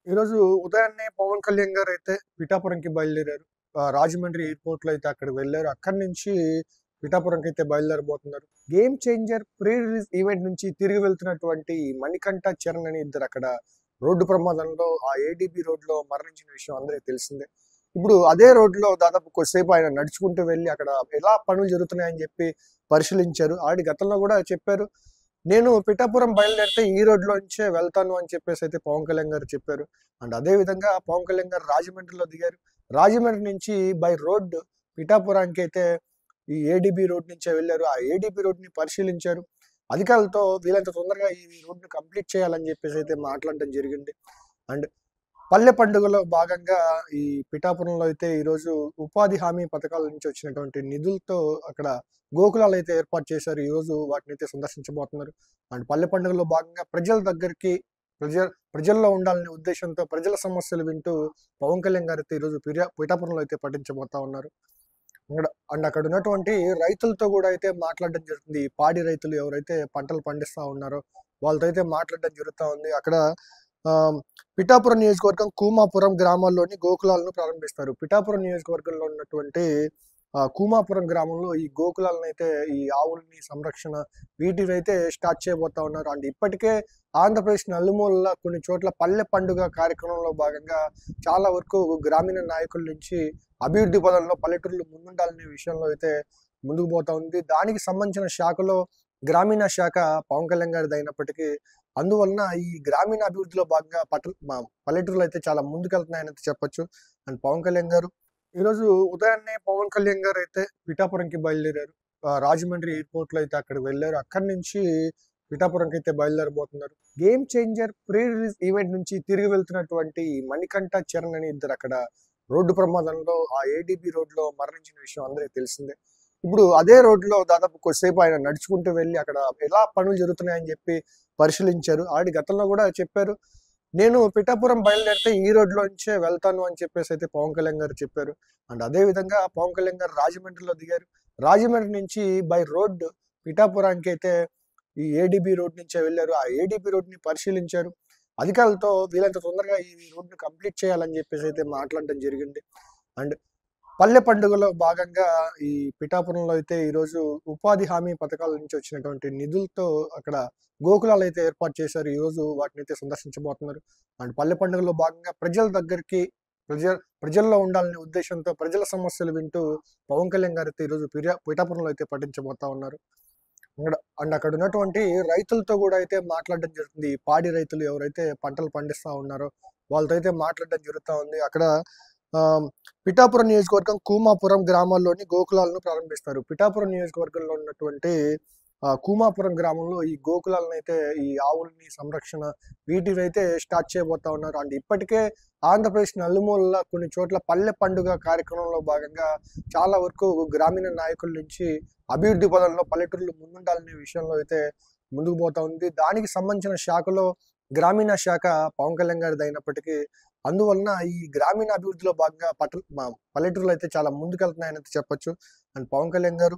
ఈరోజు ఉదయాన్నే పవన్ కళ్యాణ్ గారైతే పిఠాపురంకి బయలుదేరారు. రాజమండ్రి ఎయిర్‌పోర్ట్‌లో అయితే అక్కడికి వెళ్లారు. అక్కడి నుంచి పిఠాపురంకైతే బయలుదేరబోతున్నారు. Game changer pre release event నుంచి తిరిగి వెళ్తున్నటువంటి మణికంఠ, చరణ్ అని ఇద్దరు అక్కడ రోడ్డు ప్రమాదంలో ఆ ఏడీబీ రోడ్‌లో మరణించిన విషయం అందరికీ తెలిసిందే. ఇప్పుడు అదే రోడ్‌లో దాదాపు కొద్దిసేపు ఆయన నడుచుకుంటూ వెళ్లి అక్కడ ఎలా పనులు జరుగుతున్నాయని చెప్పి పరిశీలించారు. ఆల్రెడీ గతంలో కూడా చెప్పారు. నేను పిఠాపురం బయలుదేరితే ఈ రోడ్‌లో నుంచే వెళ్తాను అని చెప్పేసైతే పవన్ కళ్యాణ్ గారు చెప్పారు. అండ్ అదే విధంగా పవన్ కళ్యాణ్ గారు రాజమండ్రిలో దిగారు. రాజమండ్రి నుంచి బై రోడ్ పిఠాపురానికైతే ఈ ఏడీబీ రోడ్ నుంచే వెళ్లారు. ఆ ఏడీబీ రోడ్‌ని పరిశీలించారు. అధికారులతో వీలైనంత తొందరగా ఈ రోడ్‌ని కంప్లీట్ చేయాలని చెప్పేసైతే మాట్లాడడం జరిగింది. అండ్ పల్లె పండుగలో భాగంగా ఈ పిఠాపురంలో అయితే ఈరోజు ఉపాధి హామీ పథకాల నుంచి వచ్చినటువంటి నిధులతో అక్కడ గోకులాలు అయితే ఏర్పాటు చేశారు. ఈరోజు వాటినైతే సందర్శించబోతున్నారు. అండ్ పల్లె పండుగలో భాగంగా ప్రజల దగ్గరికి ప్రజ ప్రజల్లో ఉండాలనే ఉద్దేశంతో ప్రజల సమస్యలు వింటూ పవన్ కళ్యాణ్ గారు అయితే ఈరోజు పిఠాపురంలో అయితే పర్యటించబోతా ఉన్నారు. అక్కడ ఉన్నటువంటి రైతులతో కూడా అయితే మాట్లాడడం జరుగుతుంది. ఈ పాడి రైతులు ఎవరైతే పంటలు పండిస్తా ఉన్నారో వాళ్ళతో అయితే మాట్లాడడం జరుగుతా ఉంది. అక్కడ ఆహ్, పిఠాపురం నియోజకవర్గం కూమాపురం గ్రామాల్లోని గోకులాలను ప్రారంభిస్తారు. పిఠాపురం నియోజకవర్గంలో ఉన్నటువంటి కూమాపురం గ్రామంలో ఈ గోకులాలనైతే ఈ ఆవుల్ని సంరక్షణ వీటినైతే స్టార్ట్ చేయబోతా ఉన్నారు. అండ్ ఇప్పటికే ఆంధ్రప్రదేశ్ నలుమూలలా కొన్ని చోట్ల పల్లె పండుగ కార్యక్రమంలో భాగంగా చాలా వరకు గ్రామీణ నాయకుల నుంచి అభివృద్ధి పదంలో పల్లెటూర్లు ముందుండాలనే విషయంలో అయితే ముందుకు పోతా ఉంది. దానికి సంబంధించిన శాఖలో గ్రామీణ శాఖ పవన్ కళ్యాణ్ గారిది అయినప్పటికీ అందువలన ఈ గ్రామీణ అభివృద్ధిలో భాగంగా పల్లెటూర్లు అయితే చాలా ముందుకెళ్తున్నాయని అయితే చెప్పొచ్చు. అండ్ పవన్ కళ్యాణ్ గారు ఈరోజు ఉదయాన్నే పవన్ కళ్యాణ్ గారైతే పిఠాపురంకి బయలుదేరారు. రాజమండ్రి ఎయిర్‌పోర్ట్‌లో అయితే అక్కడికి వెళ్లారు. అక్కడి నుంచి పిఠాపురంకైతే బయలుదేరబోతున్నారు. Game changer pre release event నుంచి తిరిగి వెళ్తున్నటువంటి మణికంఠ, చరణ్ అని ఇద్దరు అక్కడ రోడ్డు ప్రమాదంలో ఆ ఏడీబీ రోడ్‌లో మరణించిన విషయం అందరికీ తెలిసిందే. ఇప్పుడు అదే రోడ్‌లో దాదాపు కొద్దిసేపు ఆయన నడుచుకుంటూ వెళ్లి అక్కడ ఎలా పనులు జరుగుతున్నాయని చెప్పి పరిశీలించారు. ఆల్రెడీ గతంలో కూడా చెప్పారు. నేను పిఠాపురం బయలుదేరితే ఈ రోడ్‌లో నుంచే వెళ్తాను అని చెప్పేసైతే పవన్ కళ్యాణ్ గారు చెప్పారు. అండ్ అదే విధంగా పవన్ కళ్యాణ్ గారు రాజమండ్రిలో దిగారు. రాజమండ్రి నుంచి బై రోడ్ పిఠాపురానికైతే ఈ ఏడీబీ రోడ్ నుంచే వెళ్లారు. ఆ ఏడీబీ రోడ్‌ని పరిశీలించారు. అధికారులతో వీలైనంత తొందరగా ఈ రోడ్‌ని కంప్లీట్ చేయాలని చెప్పేసైతే మాట్లాడడం జరిగింది. అండ్ పల్లె పండుగలో భాగంగా ఈ పిఠాపురంలో అయితే ఈరోజు ఉపాధి హామీ పథకాల నుంచి వచ్చినటువంటి నిధులతో అక్కడ గోకులాలు అయితే ఏర్పాటు చేశారు. ఈరోజు వాటినైతే సందర్శించబోతున్నారు. అండ్ పల్లె పండుగలో భాగంగా ప్రజల దగ్గరికి ప్రజ ప్రజల్లో ఉండాలనే ఉద్దేశంతో ప్రజల సమస్యలు వింటూ పవన్ కళ్యాణ్ గారు అయితే ఈరోజు పిఠాపురంలో అయితే పర్యటించబోతా ఉన్నారు. అక్కడ ఉన్నటువంటి రైతులతో కూడా అయితే మాట్లాడడం జరుగుతుంది. ఈ పాడి రైతులు ఎవరైతే పంటలు పండిస్తా ఉన్నారో వాళ్ళతో అయితే మాట్లాడడం జరుగుతా ఉంది. అక్కడ ఆహ్, పిఠాపురం నియోజకవర్గం కూమాపురం గ్రామాల్లోని గోకులాలను ప్రారంభిస్తారు. పిఠాపురం నియోజకవర్గంలో ఉన్నటువంటి కూమాపురం గ్రామంలో ఈ గోకులాలనైతే ఈ ఆవుల్ని సంరక్షణ వీటినైతే స్టార్ట్ చేయబోతా ఉన్నారు. అండ్ ఇప్పటికే ఆంధ్రప్రదేశ్ నలుమూలలా కొన్ని చోట్ల పల్లె పండుగ కార్యక్రమంలో భాగంగా చాలా వరకు గ్రామీణ నాయకుల నుంచి అభివృద్ధి పదంలో పల్లెటూర్లు ముందుండాలనే విషయంలో అయితే ముందుకు పోతా ఉంది. దానికి సంబంధించిన శాఖలో గ్రామీణ శాఖ పవన్ కళ్యాణ్ గారిది అయినప్పటికీ అందువలన ఈ గ్రామీణ అభివృద్ధిలో భాగంగా పల్లెటూర్లు అయితే చాలా ముందుకెళ్తున్నాయని అయితే చెప్పొచ్చు. అండ్ పవన్ కళ్యాణ్ గారు